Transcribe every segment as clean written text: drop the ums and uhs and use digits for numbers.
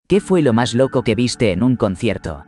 ¿Qué fue lo más loco que viste en un concierto?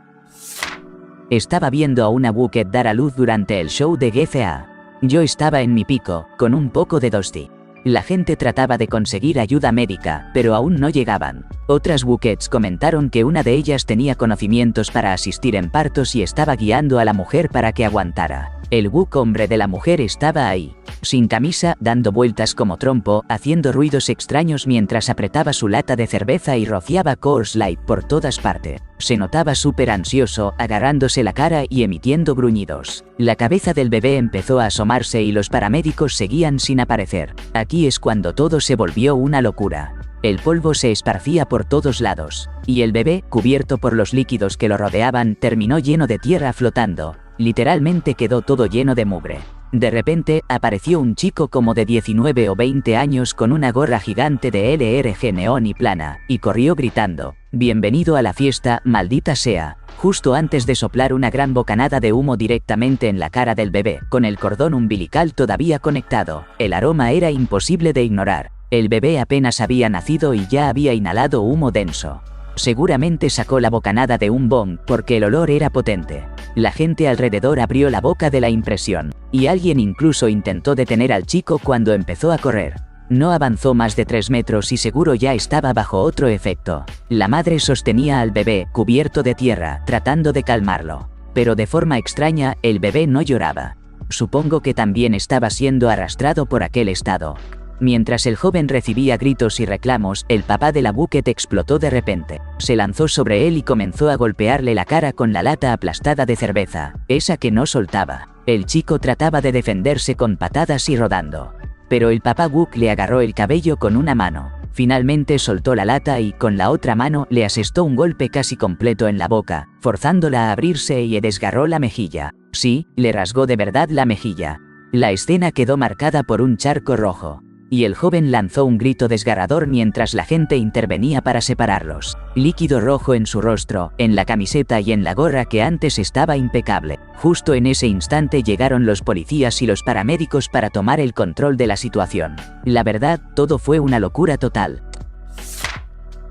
Estaba viendo a una Wookette dar a luz durante el show de GFA. Yo estaba en mi pico, con un poco de Dusty. La gente trataba de conseguir ayuda médica, pero aún no llegaban. Otras Wookettes comentaron que una de ellas tenía conocimientos para asistir en partos y estaba guiando a la mujer para que aguantara. El Wook hombre de la mujer estaba ahí, sin camisa, dando vueltas como trompo, haciendo ruidos extraños mientras apretaba su lata de cerveza y rociaba Coors Light por todas partes. Se notaba súper ansioso, agarrándose la cara y emitiendo gruñidos. La cabeza del bebé empezó a asomarse y los paramédicos seguían sin aparecer. Aquí es cuando todo se volvió una locura. El polvo se esparcía por todos lados, y el bebé, cubierto por los líquidos que lo rodeaban, terminó lleno de tierra flotando. Literalmente quedó todo lleno de mugre. De repente, apareció un chico como de 19 o 20 años con una gorra gigante de LRG neón y plana, y corrió gritando: «Bienvenido a la fiesta, maldita sea», justo antes de soplar una gran bocanada de humo directamente en la cara del bebé, con el cordón umbilical todavía conectado. El aroma era imposible de ignorar. El bebé apenas había nacido y ya había inhalado humo denso. Seguramente sacó la bocanada de un bong, porque el olor era potente. La gente alrededor abrió la boca de la impresión, y alguien incluso intentó detener al chico cuando empezó a correr. No avanzó más de 3 metros y seguro ya estaba bajo otro efecto. La madre sostenía al bebé, cubierto de tierra, tratando de calmarlo. Pero de forma extraña, el bebé no lloraba. Supongo que también estaba siendo arrastrado por aquel estado. Mientras el joven recibía gritos y reclamos, el papá de la Wookette explotó de repente. Se lanzó sobre él y comenzó a golpearle la cara con la lata aplastada de cerveza, esa que no soltaba. El chico trataba de defenderse con patadas y rodando. Pero el papá Wook le agarró el cabello con una mano. Finalmente soltó la lata y, con la otra mano, le asestó un golpe casi completo en la boca, forzándola a abrirse y desgarró la mejilla. Sí, le rasgó de verdad la mejilla. La escena quedó marcada por un charco rojo. Y el joven lanzó un grito desgarrador mientras la gente intervenía para separarlos. Líquido rojo en su rostro, en la camiseta y en la gorra que antes estaba impecable. Justo en ese instante llegaron los policías y los paramédicos para tomar el control de la situación. La verdad, todo fue una locura total.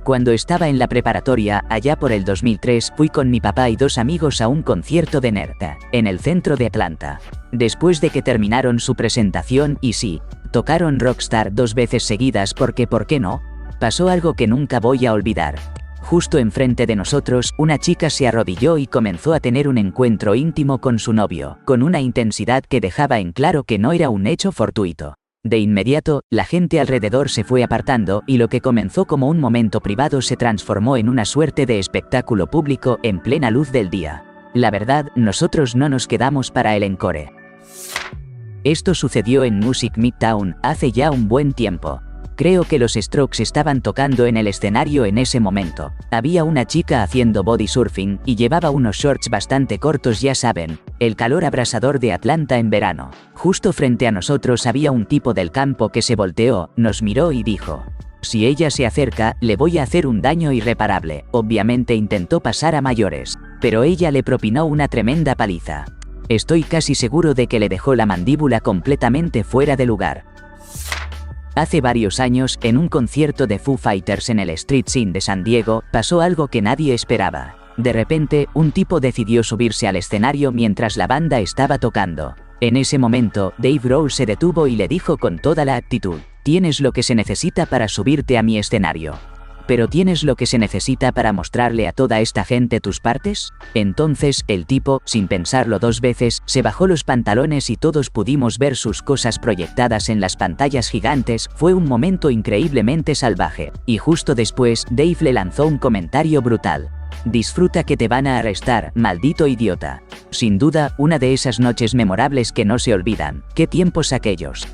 Cuando estaba en la preparatoria, allá por el 2003, fui con mi papá y 2 amigos a un concierto de Nerta, en el centro de Atlanta. Después de que terminaron su presentación, y sí, tocaron Rockstar 2 veces seguidas porque, ¿por qué no? Pasó algo que nunca voy a olvidar. Justo enfrente de nosotros, una chica se arrodilló y comenzó a tener un encuentro íntimo con su novio, con una intensidad que dejaba en claro que no era un hecho fortuito. De inmediato, la gente alrededor se fue apartando y lo que comenzó como un momento privado se transformó en una suerte de espectáculo público en plena luz del día. La verdad, nosotros no nos quedamos para el encore. Esto sucedió en Music Midtown hace ya un buen tiempo. Creo que los Strokes estaban tocando en el escenario en ese momento. Había una chica haciendo body surfing y llevaba unos shorts bastante cortos, ya saben, el calor abrasador de Atlanta en verano. Justo frente a nosotros había un tipo del campo que se volteó, nos miró y dijo: «Si ella se acerca, le voy a hacer un daño irreparable». Obviamente intentó pasar a mayores, pero ella le propinó una tremenda paliza. Estoy casi seguro de que le dejó la mandíbula completamente fuera de lugar. Hace varios años, en un concierto de Foo Fighters en el Street Scene de San Diego, pasó algo que nadie esperaba. De repente, un tipo decidió subirse al escenario mientras la banda estaba tocando. En ese momento, Dave Grohl se detuvo y le dijo con toda la actitud: «Tienes lo que se necesita para subirte a mi escenario. ¿Pero tienes lo que se necesita para mostrarle a toda esta gente tus partes?». Entonces, el tipo, sin pensarlo 2 veces, se bajó los pantalones y todos pudimos ver sus cosas proyectadas en las pantallas gigantes. Fue un momento increíblemente salvaje. Y justo después, Dave le lanzó un comentario brutal: «Disfruta que te van a arrestar, maldito idiota». Sin duda, una de esas noches memorables que no se olvidan. ¿Qué tiempos aquellos?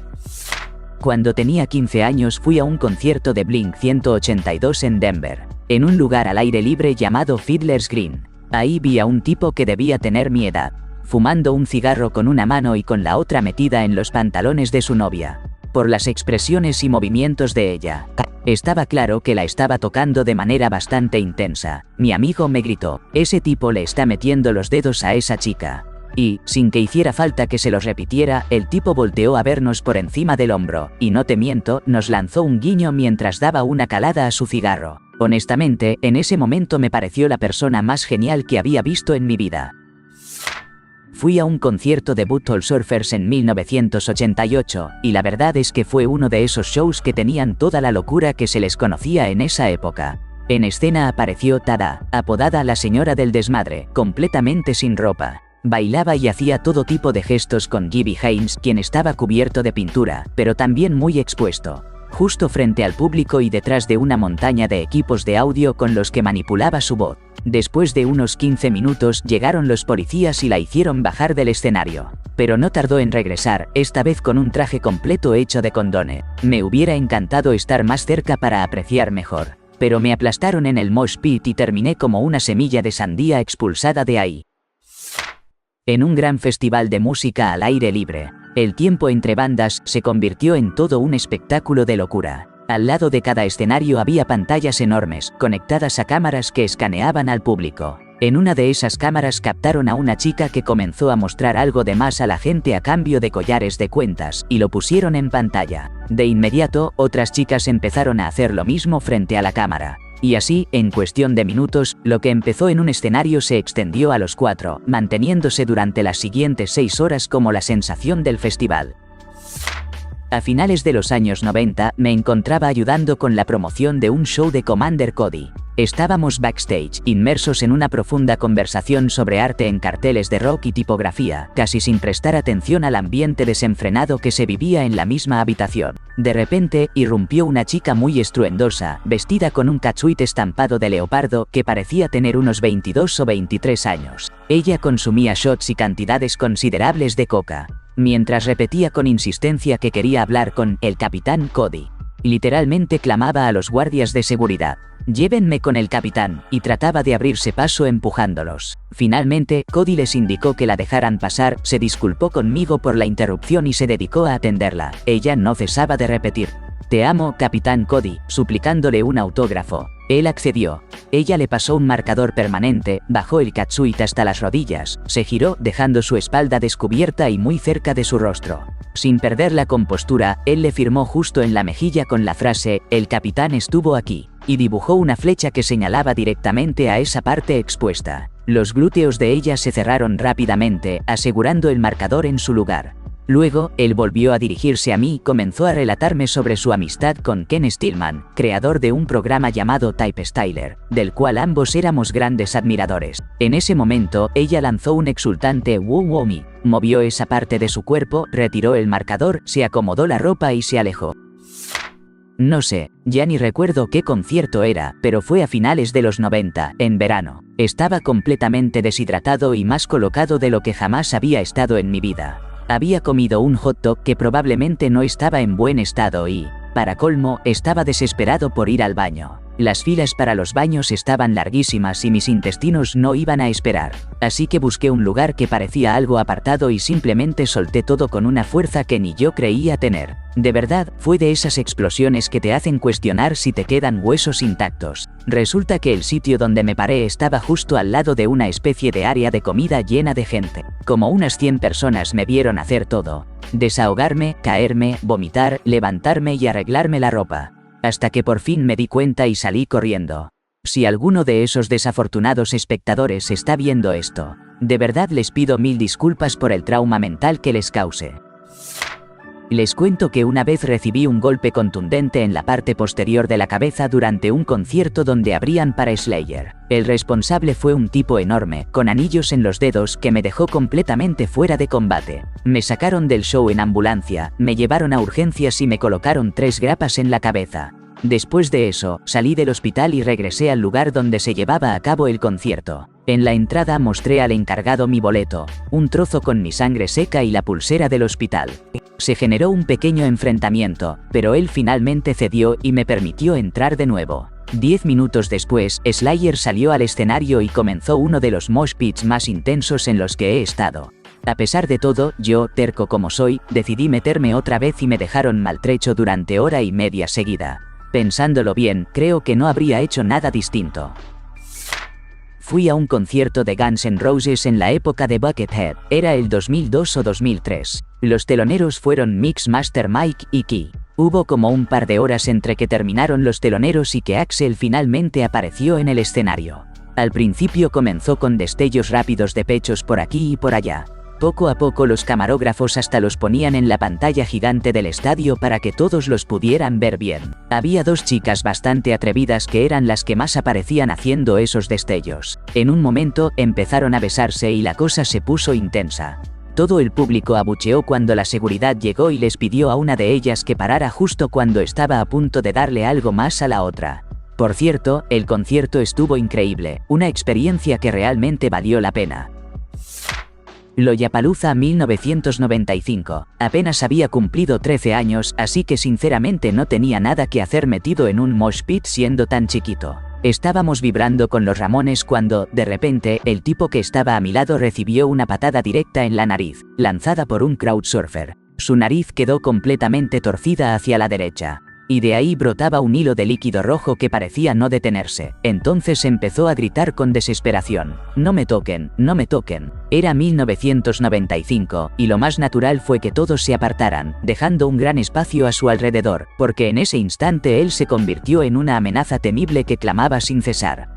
Cuando tenía 15 años fui a un concierto de Blink-182 en Denver, en un lugar al aire libre llamado Fiddler's Green. Ahí vi a un tipo que debía tener mi edad, fumando un cigarro con una mano y con la otra metida en los pantalones de su novia. Por las expresiones y movimientos de ella, estaba claro que la estaba tocando de manera bastante intensa. Mi amigo me gritó: «Ese tipo le está metiendo los dedos a esa chica». Y, sin que hiciera falta que se los repitiera, el tipo volteó a vernos por encima del hombro, y no te miento, nos lanzó un guiño mientras daba una calada a su cigarro. Honestamente, en ese momento me pareció la persona más genial que había visto en mi vida. Fui a un concierto de Butthole Surfers en 1988, y la verdad es que fue uno de esos shows que tenían toda la locura que se les conocía en esa época. En escena apareció Tada, apodada la señora del desmadre, completamente sin ropa. Bailaba y hacía todo tipo de gestos con Gibby Haynes, quien estaba cubierto de pintura, pero también muy expuesto. Justo frente al público y detrás de una montaña de equipos de audio con los que manipulaba su voz. Después de unos 15 minutos llegaron los policías y la hicieron bajar del escenario. Pero no tardó en regresar, esta vez con un traje completo hecho de condone. Me hubiera encantado estar más cerca para apreciar mejor. Pero me aplastaron en el mosh pit y terminé como una semilla de sandía expulsada de ahí. En un gran festival de música al aire libre, el tiempo entre bandas se convirtió en todo un espectáculo de locura. Al lado de cada escenario había pantallas enormes, conectadas a cámaras que escaneaban al público. En una de esas cámaras captaron a una chica que comenzó a mostrar algo de más a la gente a cambio de collares de cuentas, y lo pusieron en pantalla. De inmediato, otras chicas empezaron a hacer lo mismo frente a la cámara. Y así, en cuestión de minutos, lo que empezó en un escenario se extendió a los 4, manteniéndose durante las siguientes 6 horas como la sensación del festival. A finales de los años 90, me encontraba ayudando con la promoción de un show de Commander Cody. Estábamos backstage, inmersos en una profunda conversación sobre arte en carteles de rock y tipografía, casi sin prestar atención al ambiente desenfrenado que se vivía en la misma habitación. De repente, irrumpió una chica muy estruendosa, vestida con un catsuit estampado de leopardo que parecía tener unos 22 o 23 años. Ella consumía shots y cantidades considerables de coca, mientras repetía con insistencia que quería hablar con el Capitán Cody. Literalmente clamaba a los guardias de seguridad: «Llévenme con el capitán», y trataba de abrirse paso empujándolos. Finalmente, Cody les indicó que la dejaran pasar, se disculpó conmigo por la interrupción y se dedicó a atenderla. Ella no cesaba de repetir: «Te amo, Capitán Cody», suplicándole un autógrafo. Él accedió. Ella le pasó un marcador permanente, bajó el catsuit hasta las rodillas, se giró dejando su espalda descubierta y muy cerca de su rostro. Sin perder la compostura, él le firmó justo en la mejilla con la frase: «El capitán estuvo aquí», y dibujó una flecha que señalaba directamente a esa parte expuesta. Los glúteos de ella se cerraron rápidamente, asegurando el marcador en su lugar. Luego, él volvió a dirigirse a mí y comenzó a relatarme sobre su amistad con Ken Stillman, creador de un programa llamado Type Styler, del cual ambos éramos grandes admiradores. En ese momento, ella lanzó un exultante "Woo woo me", movió esa parte de su cuerpo, retiró el marcador, se acomodó la ropa y se alejó. No sé, ya ni recuerdo qué concierto era, pero fue a finales de los 90, en verano. Estaba completamente deshidratado y más colocado de lo que jamás había estado en mi vida. Había comido un hot dog que probablemente no estaba en buen estado y, para colmo, estaba desesperado por ir al baño. Las filas para los baños estaban larguísimas y mis intestinos no iban a esperar. Así que busqué un lugar que parecía algo apartado y simplemente solté todo con una fuerza que ni yo creía tener. De verdad, fue de esas explosiones que te hacen cuestionar si te quedan huesos intactos. Resulta que el sitio donde me paré estaba justo al lado de una especie de área de comida llena de gente. Como unas 100 personas me vieron hacer todo: desahogarme, caerme, vomitar, levantarme y arreglarme la ropa. Hasta que por fin me di cuenta y salí corriendo. Si alguno de esos desafortunados espectadores está viendo esto, de verdad les pido 1000 disculpas por el trauma mental que les cause. Les cuento que una vez recibí un golpe contundente en la parte posterior de la cabeza durante un concierto donde abrían para Slayer. El responsable fue un tipo enorme, con anillos en los dedos, que me dejó completamente fuera de combate. Me sacaron del show en ambulancia, me llevaron a urgencias y me colocaron 3 grapas en la cabeza. Después de eso, salí del hospital y regresé al lugar donde se llevaba a cabo el concierto. En la entrada mostré al encargado mi boleto, un trozo con mi sangre seca y la pulsera del hospital. Se generó un pequeño enfrentamiento, pero él finalmente cedió y me permitió entrar de nuevo. 10 minutos después, Slayer salió al escenario y comenzó uno de los mosh pits más intensos en los que he estado. A pesar de todo, yo, terco como soy, decidí meterme otra vez y me dejaron maltrecho durante hora y media seguida. Pensándolo bien, creo que no habría hecho nada distinto. Fui a un concierto de Guns N' Roses en la época de Buckethead, era el 2002 o 2003. Los teloneros fueron Mix Master Mike y Key. Hubo como un par de horas entre que terminaron los teloneros y que Axl finalmente apareció en el escenario. Al principio comenzó con destellos rápidos de pechos por aquí y por allá. Poco a poco los camarógrafos hasta los ponían en la pantalla gigante del estadio para que todos los pudieran ver bien. Había dos chicas bastante atrevidas que eran las que más aparecían haciendo esos destellos. En un momento empezaron a besarse y la cosa se puso intensa. Todo el público abucheó cuando la seguridad llegó y les pidió a una de ellas que parara justo cuando estaba a punto de darle algo más a la otra. Por cierto, el concierto estuvo increíble, una experiencia que realmente valió la pena. Lollapalooza 1995. Apenas había cumplido 13 años, así que sinceramente no tenía nada que hacer metido en un mosh pit siendo tan chiquito. Estábamos vibrando con los Ramones cuando, de repente, el tipo que estaba a mi lado recibió una patada directa en la nariz, lanzada por un crowdsurfer. Su nariz quedó completamente torcida hacia la derecha. Y de ahí brotaba un hilo de líquido rojo que parecía no detenerse. Entonces empezó a gritar con desesperación: «No me toquen, no me toquen». Era 1995, y lo más natural fue que todos se apartaran, dejando un gran espacio a su alrededor, porque en ese instante él se convirtió en una amenaza temible que clamaba sin cesar.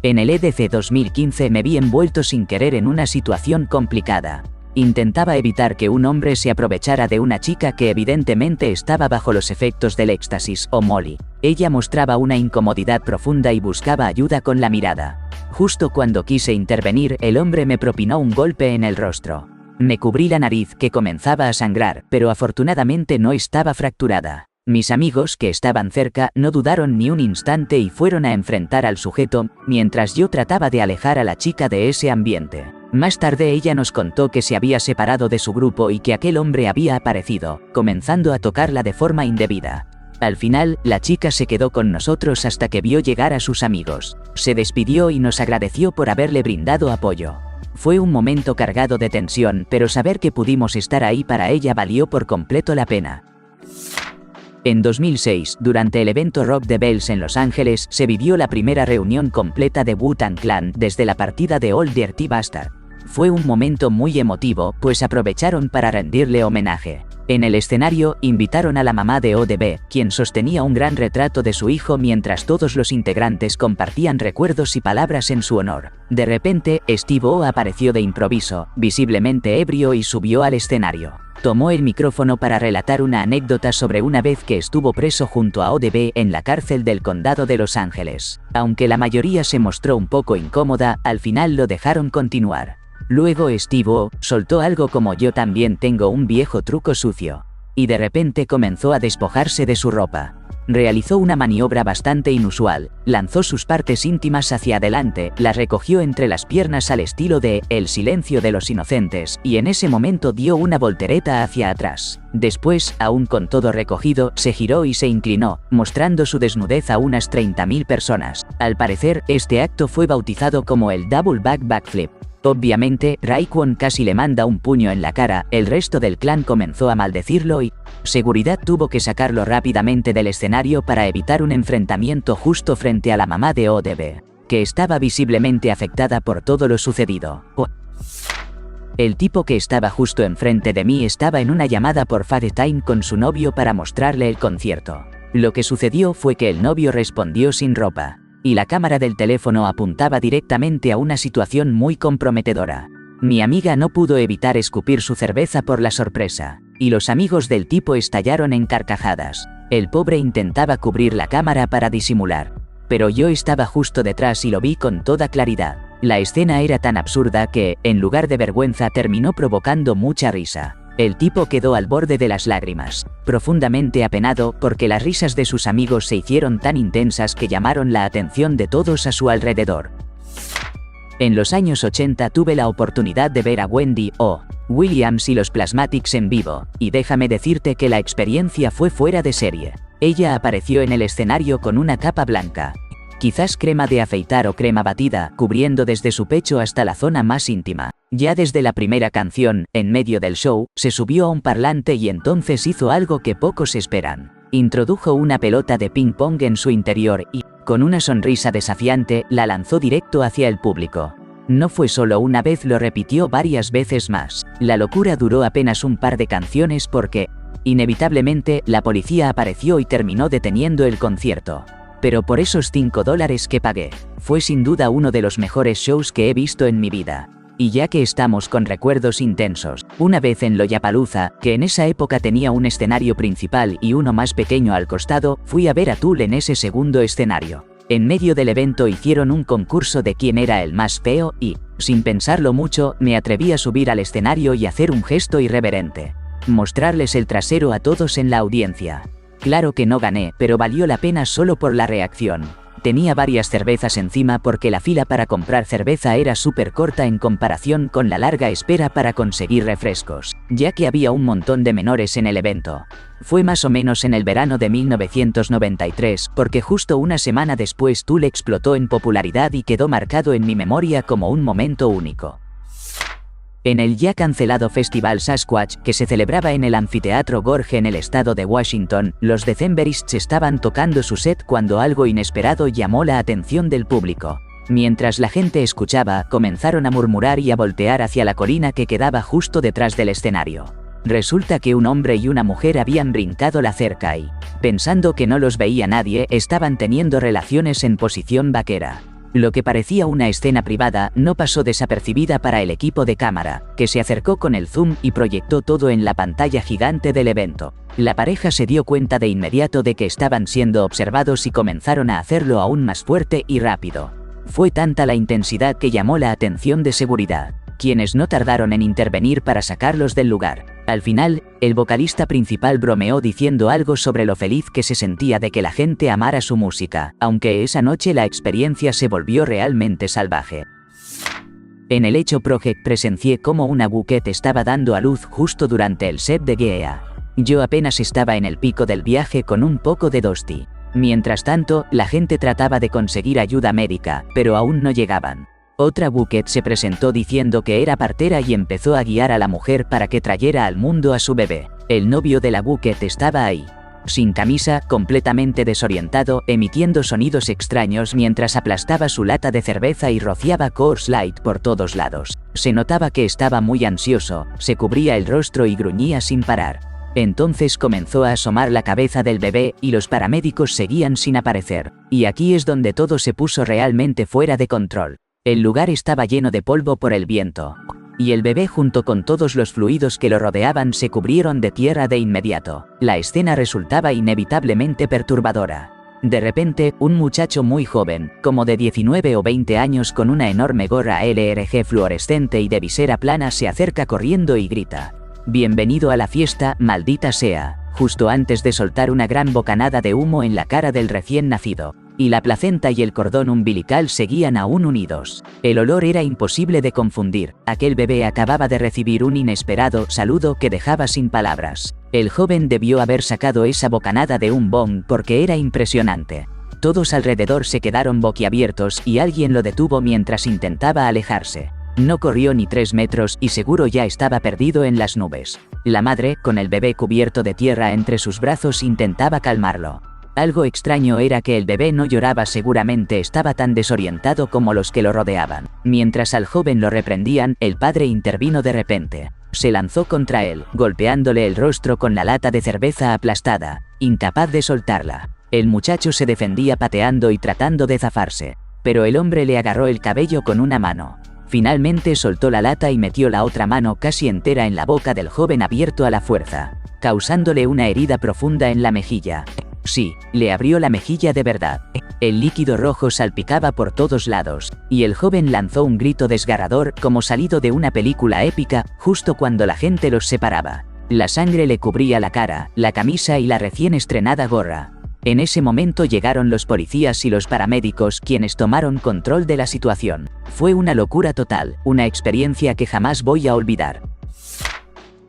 En el EDC 2015 me vi envuelto sin querer en una situación complicada. Intentaba evitar que un hombre se aprovechara de una chica que evidentemente estaba bajo los efectos del éxtasis o Molly. Ella mostraba una incomodidad profunda y buscaba ayuda con la mirada. Justo cuando quise intervenir, el hombre me propinó un golpe en el rostro. Me cubrí la nariz, que comenzaba a sangrar, pero afortunadamente no estaba fracturada. Mis amigos, que estaban cerca, no dudaron ni un instante y fueron a enfrentar al sujeto, mientras yo trataba de alejar a la chica de ese ambiente. Más tarde ella nos contó que se había separado de su grupo y que aquel hombre había aparecido, comenzando a tocarla de forma indebida. Al final, la chica se quedó con nosotros hasta que vio llegar a sus amigos. Se despidió y nos agradeció por haberle brindado apoyo. Fue un momento cargado de tensión, pero saber que pudimos estar ahí para ella valió por completo la pena. En 2006, durante el evento Rock the Bells en Los Ángeles, se vivió la primera reunión completa de Wu-Tang Clan desde la partida de Old Dirty Bastard. Fue un momento muy emotivo, pues aprovecharon para rendirle homenaje. En el escenario, invitaron a la mamá de ODB, quien sostenía un gran retrato de su hijo mientras todos los integrantes compartían recuerdos y palabras en su honor. De repente, Steve-O apareció de improviso, visiblemente ebrio, y subió al escenario. Tomó el micrófono para relatar una anécdota sobre una vez que estuvo preso junto a ODB en la cárcel del condado de Los Ángeles. Aunque la mayoría se mostró un poco incómoda, al final lo dejaron continuar. Luego Steve-O soltó algo como «yo también tengo un viejo truco sucio». Y de repente comenzó a despojarse de su ropa. Realizó una maniobra bastante inusual, lanzó sus partes íntimas hacia adelante, las recogió entre las piernas al estilo de El silencio de los inocentes, y en ese momento dio una voltereta hacia atrás. Después, aún con todo recogido, se giró y se inclinó, mostrando su desnudez a unas 30.000 personas. Al parecer, este acto fue bautizado como el Double Backflip. Obviamente, Raekwon casi le manda un puño en la cara, el resto del clan comenzó a maldecirlo y seguridad tuvo que sacarlo rápidamente del escenario para evitar un enfrentamiento justo frente a la mamá de ODB, que estaba visiblemente afectada por todo lo sucedido. El tipo que estaba justo enfrente de mí estaba en una llamada por FaceTime con su novio para mostrarle el concierto. Lo que sucedió fue que el novio respondió sin ropa, y la cámara del teléfono apuntaba directamente a una situación muy comprometedora. Mi amiga no pudo evitar escupir su cerveza por la sorpresa, y los amigos del tipo estallaron en carcajadas. El pobre intentaba cubrir la cámara para disimular, pero yo estaba justo detrás y lo vi con toda claridad. La escena era tan absurda que, en lugar de vergüenza, terminó provocando mucha risa. El tipo quedó al borde de las lágrimas, profundamente apenado porque las risas de sus amigos se hicieron tan intensas que llamaron la atención de todos a su alrededor. En los años 80 tuve la oportunidad de ver a Wendy O. Williams y los Plasmatics en vivo, y déjame decirte que la experiencia fue fuera de serie. Ella apareció en el escenario con una capa blanca, quizás crema de afeitar o crema batida, cubriendo desde su pecho hasta la zona más íntima. Ya desde la primera canción, en medio del show, se subió a un parlante y entonces hizo algo que pocos esperan. Introdujo una pelota de ping pong en su interior y, Con una sonrisa desafiante, la lanzó directo hacia el público. No fue solo una vez, lo repitió varias veces más. La locura duró apenas un par de canciones porque, inevitablemente, la policía apareció y terminó deteniendo el concierto. Pero por esos $5 que pagué, fue sin duda uno de los mejores shows que he visto en mi vida. Y ya que estamos con recuerdos intensos, una vez en Lollapalooza, que en esa época tenía un escenario principal y uno más pequeño al costado, fui a ver a Tool en ese segundo escenario. En medio del evento hicieron un concurso de quién era el más feo y, sin pensarlo mucho, me atreví a subir al escenario y hacer un gesto irreverente. Mostrarles el trasero a todos en la audiencia. Claro que no gané, pero valió la pena solo por la reacción. Tenía varias cervezas encima porque la fila para comprar cerveza era súper corta en comparación con la larga espera para conseguir refrescos, ya que había un montón de menores en el evento. Fue más o menos en el verano de 1993, porque justo una semana después Tool explotó en popularidad y quedó marcado en mi memoria como un momento único. En el ya cancelado Festival Sasquatch, que se celebraba en el Anfiteatro Gorge en el estado de Washington, los Decemberists estaban tocando su set cuando algo inesperado llamó la atención del público. Mientras la gente escuchaba, comenzaron a murmurar y a voltear hacia la colina que quedaba justo detrás del escenario. Resulta que un hombre y una mujer habían brincado la cerca y, pensando que no los veía nadie, estaban teniendo relaciones en posición vaquera. Lo que parecía una escena privada no pasó desapercibida para el equipo de cámara, que se acercó con el zoom y proyectó todo en la pantalla gigante del evento. La pareja se dio cuenta de inmediato de que estaban siendo observados y comenzaron a hacerlo aún más fuerte y rápido. Fue tanta la intensidad que llamó la atención de seguridad, quienes no tardaron en intervenir para sacarlos del lugar. Al final, el vocalista principal bromeó diciendo algo sobre lo feliz que se sentía de que la gente amara su música, aunque esa noche la experiencia se volvió realmente salvaje. En el Hecho Project presencié cómo una bucket estaba dando a luz justo durante el set de Gea. Yo apenas estaba en el pico del viaje con un poco de Dusty. Mientras tanto, la gente trataba de conseguir ayuda médica, pero aún no llegaban. Otra bucket se presentó diciendo que era partera y empezó a guiar a la mujer para que trayera al mundo a su bebé. El novio de la bucket estaba ahí, sin camisa, completamente desorientado, emitiendo sonidos extraños mientras aplastaba su lata de cerveza y rociaba Coors Light por todos lados. Se notaba que estaba muy ansioso, se cubría el rostro y gruñía sin parar. Entonces comenzó a asomar la cabeza del bebé y los paramédicos seguían sin aparecer. Y aquí es donde todo se puso realmente fuera de control. El lugar estaba lleno de polvo por el viento, y el bebé junto con todos los fluidos que lo rodeaban se cubrieron de tierra de inmediato. La escena resultaba inevitablemente perturbadora. De repente, un muchacho muy joven, como de 19 o 20 años con una enorme gorra LRG fluorescente y de visera plana se acerca corriendo y grita: «Bienvenido a la fiesta, maldita sea», justo antes de soltar una gran bocanada de humo en la cara del recién nacido. Y la placenta y el cordón umbilical seguían aún unidos. El olor era imposible de confundir. Aquel bebé acababa de recibir un inesperado saludo que dejaba sin palabras. El joven debió haber sacado esa bocanada de un bong porque era impresionante. Todos alrededor se quedaron boquiabiertos y alguien lo detuvo mientras intentaba alejarse. No corrió ni 3 metros y seguro ya estaba perdido en las nubes. La madre, con el bebé cubierto de tierra entre sus brazos, intentaba calmarlo. Algo extraño era que el bebé no lloraba, seguramente estaba tan desorientado como los que lo rodeaban. Mientras al joven lo reprendían, el padre intervino de repente. Se lanzó contra él, golpeándole el rostro con la lata de cerveza aplastada, incapaz de soltarla. El muchacho se defendía pateando y tratando de zafarse, pero el hombre le agarró el cabello con una mano. Finalmente soltó la lata y metió la otra mano casi entera en la boca del joven abierto a la fuerza, causándole una herida profunda en la mejilla. Sí, le abrió la mejilla de verdad. El líquido rojo salpicaba por todos lados, y el joven lanzó un grito desgarrador como salido de una película épica, justo cuando la gente los separaba. La sangre le cubría la cara, la camisa y la recién estrenada gorra. En ese momento llegaron los policías y los paramédicos, quienes tomaron control de la situación. Fue una locura total, una experiencia que jamás voy a olvidar.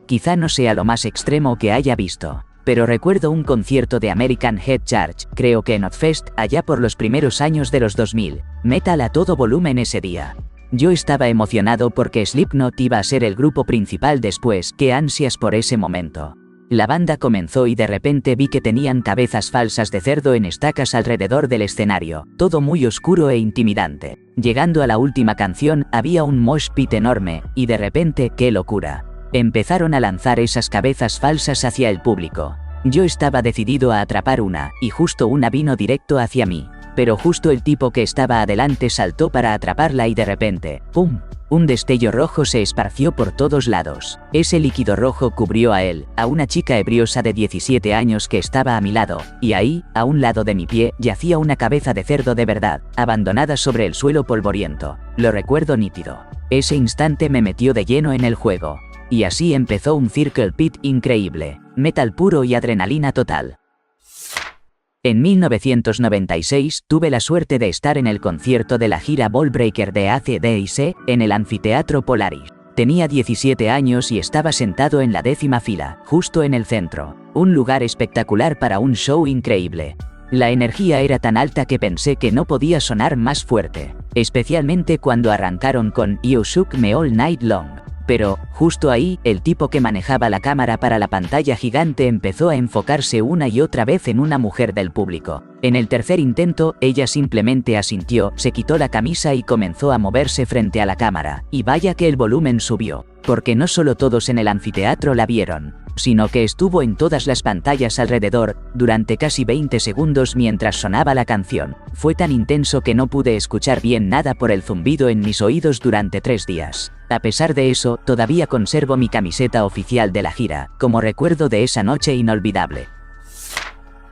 Quizá no sea lo más extremo que haya visto, pero recuerdo un concierto de American Head Charge, creo que en Ozzfest, allá por los primeros años de los 2000, metal a todo volumen ese día. Yo estaba emocionado porque Slipknot iba a ser el grupo principal después, qué ansias por ese momento. La banda comenzó y de repente vi que tenían cabezas falsas de cerdo en estacas alrededor del escenario, todo muy oscuro e intimidante. Llegando a la última canción, había un mosh pit enorme, y de repente, ¡qué locura! Empezaron a lanzar esas cabezas falsas hacia el público. Yo estaba decidido a atrapar una, y justo una vino directo hacia mí. Pero justo el tipo que estaba adelante saltó para atraparla y de repente, ¡pum! Un destello rojo se esparció por todos lados. Ese líquido rojo cubrió a él, a una chica ebriosa de 17 años que estaba a mi lado, y ahí, a un lado de mi pie, yacía una cabeza de cerdo de verdad, abandonada sobre el suelo polvoriento. Lo recuerdo nítido. Ese instante me metió de lleno en el juego. Y así empezó un Circle Pit increíble, metal puro y adrenalina total. En 1996 tuve la suerte de estar en el concierto de la gira Ballbreaker de AC/DC en el Anfiteatro Polaris. Tenía 17 años y estaba sentado en la 10ª fila, justo en el centro. Un lugar espectacular para un show increíble. La energía era tan alta que pensé que no podía sonar más fuerte, especialmente cuando arrancaron con You Shook Me All Night Long. Pero, justo ahí, el tipo que manejaba la cámara para la pantalla gigante empezó a enfocarse una y otra vez en una mujer del público. En el tercer intento, ella simplemente asintió, se quitó la camisa y comenzó a moverse frente a la cámara, y vaya que el volumen subió, porque no solo todos en el anfiteatro la vieron, sino que estuvo en todas las pantallas alrededor, durante casi 20 segundos mientras sonaba la canción. Fue tan intenso que no pude escuchar bien nada por el zumbido en mis oídos durante 3 días. A pesar de eso, todavía conservo mi camiseta oficial de la gira, como recuerdo de esa noche inolvidable.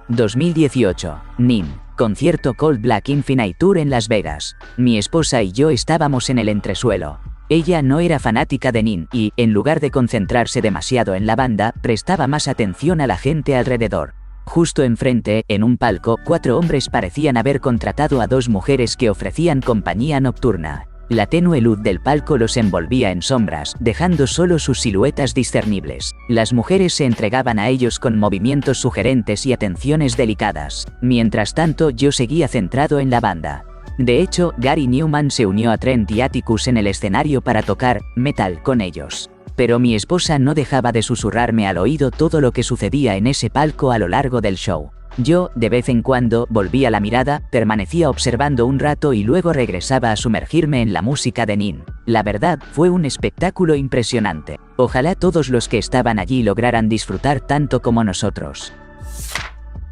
2018. NIN. Concierto Cold Black Infinite Tour en Las Vegas. Mi esposa y yo estábamos en el entresuelo. Ella no era fanática de NIN y, en lugar de concentrarse demasiado en la banda, prestaba más atención a la gente alrededor. Justo enfrente, en un palco, 4 hombres parecían haber contratado a 2 mujeres que ofrecían compañía nocturna. La tenue luz del palco los envolvía en sombras, dejando solo sus siluetas discernibles. Las mujeres se entregaban a ellos con movimientos sugerentes y atenciones delicadas. Mientras tanto, yo seguía centrado en la banda. De hecho, Gary Newman se unió a Trent y Atticus en el escenario para tocar metal con ellos. Pero mi esposa no dejaba de susurrarme al oído todo lo que sucedía en ese palco a lo largo del show. Yo, de vez en cuando, volvía la mirada, permanecía observando un rato y luego regresaba a sumergirme en la música de NIN. La verdad, fue un espectáculo impresionante. Ojalá todos los que estaban allí lograran disfrutar tanto como nosotros.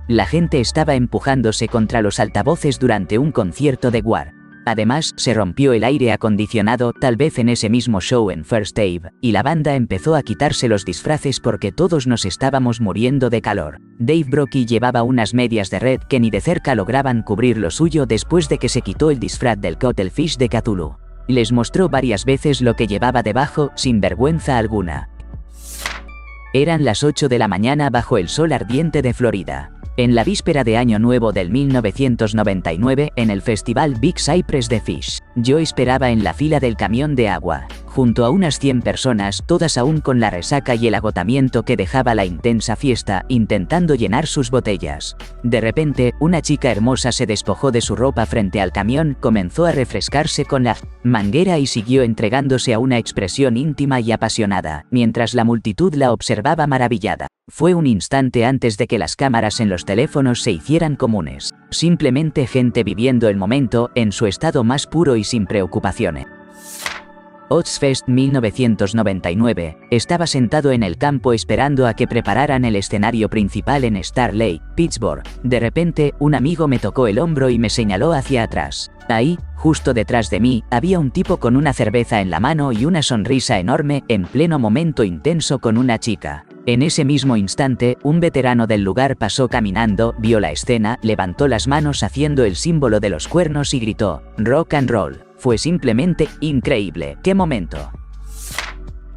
La gente estaba empujándose contra los altavoces durante un concierto de War. Además, se rompió el aire acondicionado, tal vez en ese mismo show en First Ave, y la banda empezó a quitarse los disfraces porque todos nos estábamos muriendo de calor. Dave Brockie llevaba unas medias de red que ni de cerca lograban cubrir lo suyo después de que se quitó el disfraz del Cuttlefish de Cthulhu. Les mostró varias veces lo que llevaba debajo, sin vergüenza alguna. Eran las 8 de la mañana bajo el sol ardiente de Florida. En la víspera de Año Nuevo del 1999, en el festival Big Cypress de Phish, yo esperaba en la fila del camión de agua, junto a unas 100 personas, todas aún con la resaca y el agotamiento que dejaba la intensa fiesta, intentando llenar sus botellas. De repente, una chica hermosa se despojó de su ropa frente al camión, comenzó a refrescarse con la manguera y siguió entregándose a una expresión íntima y apasionada, mientras la multitud la observaba maravillada. Fue un instante antes de que las cámaras en los teléfonos se hicieran comunes. Simplemente gente viviendo el momento, en su estado más puro y sin preocupaciones. Ozzfest 1999, estaba sentado en el campo esperando a que prepararan el escenario principal en Star Lake, Pittsburgh. De repente, un amigo me tocó el hombro y me señaló hacia atrás. Ahí, justo detrás de mí, había un tipo con una cerveza en la mano y una sonrisa enorme, en pleno momento intenso con una chica. En ese mismo instante, un veterano del lugar pasó caminando, vio la escena, levantó las manos haciendo el símbolo de los cuernos y gritó, "Rock and roll". Fue simplemente increíble. ¡Qué momento!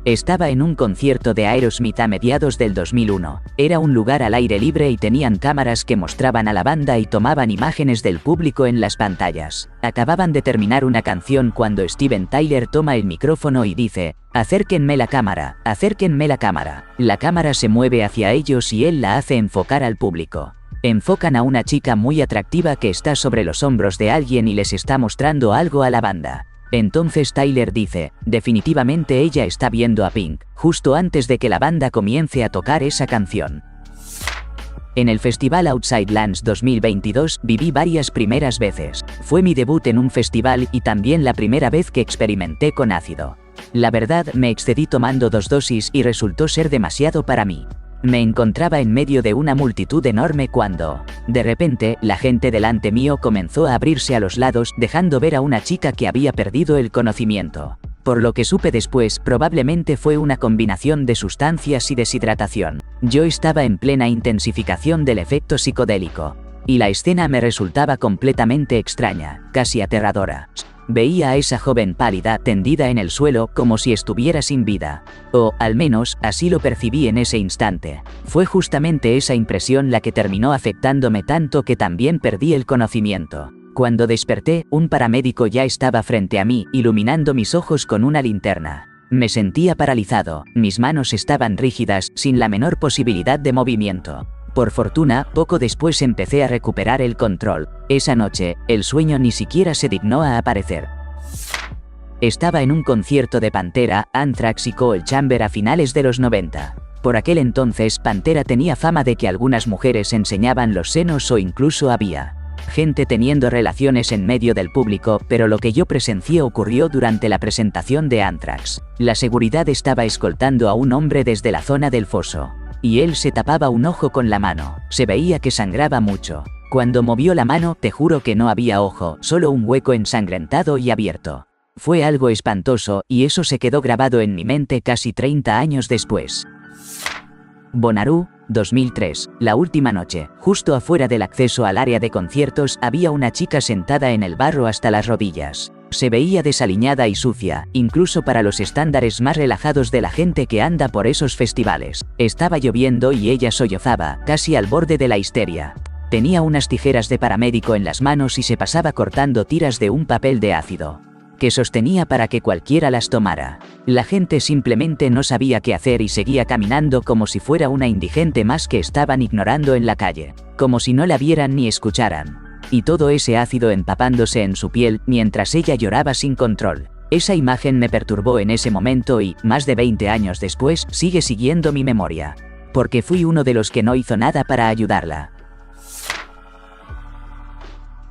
Estaba en un concierto de Aerosmith a mediados del 2001. Era un lugar al aire libre y tenían cámaras que mostraban a la banda y tomaban imágenes del público en las pantallas. Acababan de terminar una canción cuando Steven Tyler toma el micrófono y dice, "Acérquenme la cámara, acérquenme la cámara". La cámara se mueve hacia ellos y él la hace enfocar al público. Enfocan a una chica muy atractiva que está sobre los hombros de alguien y les está mostrando algo a la banda. Entonces Tyler dice, definitivamente ella está viendo a Pink, justo antes de que la banda comience a tocar esa canción. En el Festival Outside Lands 2022 viví varias primeras veces. Fue mi debut en un festival y también la primera vez que experimenté con ácido. La verdad, me excedí tomando 2 dosis y resultó ser demasiado para mí. Me encontraba en medio de una multitud enorme cuando, de repente, la gente delante mío comenzó a abrirse a los lados, dejando ver a una chica que había perdido el conocimiento. Por lo que supe después, probablemente fue una combinación de sustancias y deshidratación. Yo estaba en plena intensificación del efecto psicodélico. Y la escena me resultaba completamente extraña, casi aterradora. Veía a esa joven pálida tendida en el suelo como si estuviera sin vida. O, al menos, así lo percibí en ese instante. Fue justamente esa impresión la que terminó afectándome tanto que también perdí el conocimiento. Cuando desperté, un paramédico ya estaba frente a mí, iluminando mis ojos con una linterna. Me sentía paralizado, mis manos estaban rígidas, sin la menor posibilidad de movimiento. Por fortuna, poco después empecé a recuperar el control. Esa noche, el sueño ni siquiera se dignó a aparecer. Estaba en un concierto de Pantera, Anthrax y Cold Chamber a finales de los 90. Por aquel entonces, Pantera tenía fama de que algunas mujeres enseñaban los senos o incluso había gente teniendo relaciones en medio del público, pero lo que yo presencié ocurrió durante la presentación de Anthrax. La seguridad estaba escoltando a un hombre desde la zona del foso. Y él se tapaba un ojo con la mano. Se veía que sangraba mucho. Cuando movió la mano, te juro que no había ojo, solo un hueco ensangrentado y abierto. Fue algo espantoso, y eso se quedó grabado en mi mente casi 30 años después. Bonnaroo, 2003. La última noche, justo afuera del acceso al área de conciertos, había una chica sentada en el barro hasta las rodillas. Se veía desaliñada y sucia, incluso para los estándares más relajados de la gente que anda por esos festivales. Estaba lloviendo y ella sollozaba, casi al borde de la histeria. Tenía unas tijeras de paramédico en las manos y se pasaba cortando tiras de un papel de ácido que sostenía para que cualquiera las tomara. La gente simplemente no sabía qué hacer y seguía caminando como si fuera una indigente más que estaban ignorando en la calle, como si no la vieran ni escucharan. Y todo ese ácido empapándose en su piel mientras ella lloraba sin control. Esa imagen me perturbó en ese momento y, más de 20 años después, sigue siguiendo mi memoria. Porque fui uno de los que no hizo nada para ayudarla.